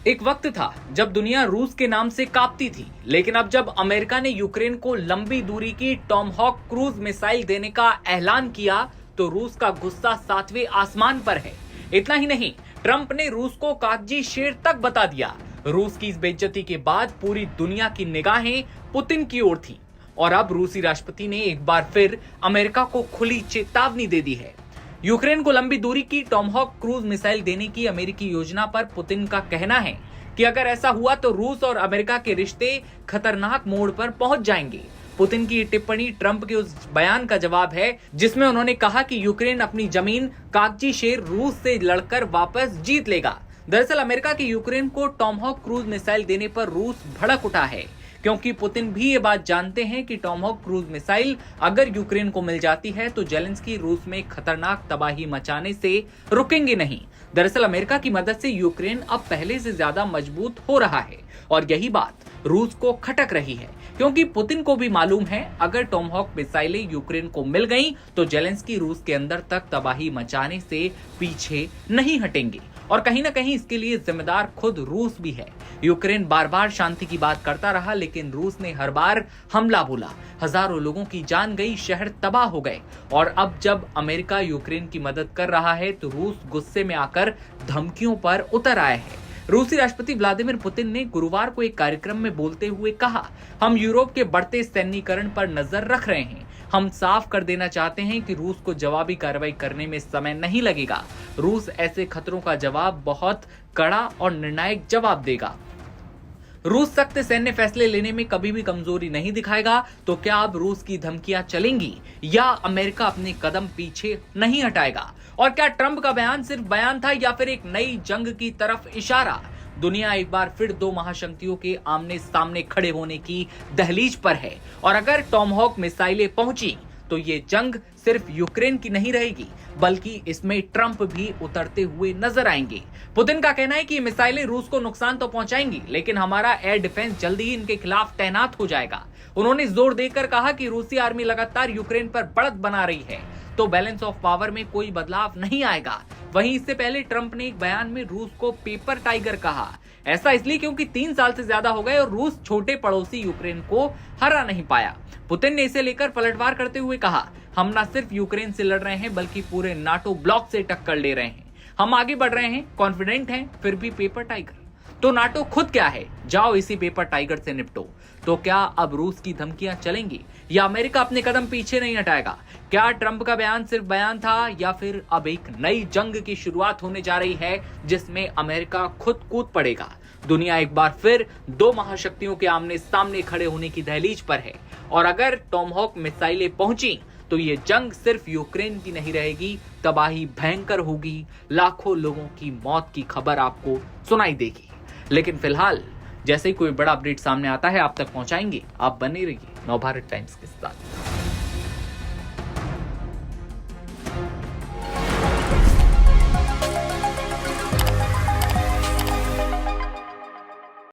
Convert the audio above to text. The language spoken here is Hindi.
एक वक्त था जब दुनिया रूस के नाम से कांपती थी, लेकिन अब जब अमेरिका ने यूक्रेन को लंबी दूरी की टॉमहॉक क्रूज मिसाइल देने का ऐलान किया तो रूस का गुस्सा 7वें आसमान पर है। इतना ही नहीं, ट्रंप ने रूस को कागजी शेर तक बता दिया। रूस की इस बेइज्जती के बाद पूरी दुनिया की निगाहें पुतिन की ओर थी और अब रूसी राष्ट्रपति ने एक बार फिर अमेरिका को खुली चेतावनी दे दी है। यूक्रेन को लंबी दूरी की टॉमहॉक क्रूज मिसाइल देने की अमेरिकी योजना पर पुतिन का कहना है कि अगर ऐसा हुआ तो रूस और अमेरिका के रिश्ते खतरनाक मोड़ पर पहुंच जाएंगे। पुतिन की टिप्पणी ट्रंप के उस बयान का जवाब है जिसमें उन्होंने कहा कि यूक्रेन अपनी जमीन कागजी शेर रूस से लड़कर वापस जीत लेगा। दरअसल अमेरिका की यूक्रेन को टॉमहॉक क्रूज मिसाइल देने पर रूस भड़क उठा है, क्योंकि पुतिन भी ये बात जानते हैं कि टॉमहॉक क्रूज मिसाइल अगर यूक्रेन को मिल जाती है तो जेलेंस्की रूस में खतरनाक तबाही मचाने से रुकेंगे नहीं। दरअसल अमेरिका की मदद से यूक्रेन अब पहले से ज्यादा मजबूत हो रहा है और यही बात रूस को खटक रही है, क्योंकि पुतिन को भी मालूम है अगर टॉमहॉक मिसाइलें यूक्रेन को मिल गईं तो जेलेंस्की रूस के अंदर तक तबाही मचाने से पीछे नहीं हटेंगे और कहीं ना कहीं इसके लिए जिम्मेदार खुद रूस भी है। यूक्रेन बार बार शांति की बात करता रहा, लेकिन रूस ने हर बार हमला बोला। हजारों लोगों की जान गई, शहर तबाह हो गए और अब जब अमेरिका यूक्रेन की मदद कर रहा है तो रूस गुस्से में आकर धमकियों पर उतर आया है। रूसी राष्ट्रपति व्लादिमीर पुतिन ने गुरुवार को एक कार्यक्रम में बोलते हुए कहा, हम यूरोप के बढ़ते सैन्यीकरण पर नजर रख रहे हैं। हम साफ कर देना चाहते हैं कि रूस को जवाबी कार्रवाई करने में समय नहीं लगेगा। रूस ऐसे खतरों का जवाब बहुत कड़ा और निर्णायक जवाब देगा। रूस सख्त सैन्य फैसले लेने में कभी भी कमजोरी नहीं दिखाएगा। तो क्या अब रूस की धमकियां चलेंगी या अमेरिका अपने कदम पीछे नहीं हटाएगा? और क्या ट्रंप का बयान सिर्फ बयान था या फिर एक नई जंग की तरफ इशारा? दुनिया एक बार फिर दो महाशक्तियों के आमने सामने खड़े होने की दहलीज पर है और अगर टॉमहॉक मिसाइलें पहुंची तो ये जंग सिर्फ यूक्रेन की नहीं रहेगी, बल्कि इसमें ट्रंप भी उतरते हुए नजर आएंगे। पुतिन का कहना है कि मिसाइलें रूस को नुकसान तो पहुंचाएंगी, लेकिन हमारा एयर डिफेंस जल्दी ही इनके खिलाफ तैनात हो जाएगा। उन्होंने जोर देकर कहा कि रूसी आर्मी लगातार यूक्रेन पर बढ़त बना रही है, तो बैलेंस ऑफ पावर में कोई बदलाव नहीं आएगा। वहीं इससे पहले ट्रंप ने एक बयान में रूस को पेपर टाइगर कहा। ऐसा इसलिए क्योंकि 3 साल से ज्यादा हो गए और रूस छोटे पड़ोसी यूक्रेन को हरा नहीं पाया। पुतिन ने इसे लेकर पलटवार करते हुए कहा, हम न सिर्फ यूक्रेन से लड़ रहे हैं बल्कि पूरे नाटो ब्लॉक से टक्कर ले रहे हैं। हम आगे बढ़ रहे हैं, कॉन्फिडेंट हैं, फिर भी पेपर टाइगर। तो नाटो खुद क्या है? जाओ इसी पेपर टाइगर से निपटो। तो क्या अब रूस की धमकियां चलेंगी या अमेरिका अपने कदम पीछे नहीं हटाएगा? क्या ट्रंप का बयान सिर्फ बयान था या फिर अब एक नई जंग की शुरुआत होने जा रही है जिसमें अमेरिका खुद कूद पड़ेगा? दुनिया एक बार फिर दो महाशक्तियों के आमने सामने खड़े होने की दहलीज पर है और अगर टॉमहॉक मिसाइलें पहुंची तो ये जंग सिर्फ यूक्रेन की नहीं रहेगी, तबाही भयंकर होगी, लाखों लोगों की मौत की खबर आपको सुनाई देगी। लेकिन फिलहाल जैसे ही कोई बड़ा अपडेट सामने आता है आप तक पहुंचाएंगे। आप बने रहिए नवभारत टाइम्स के साथ।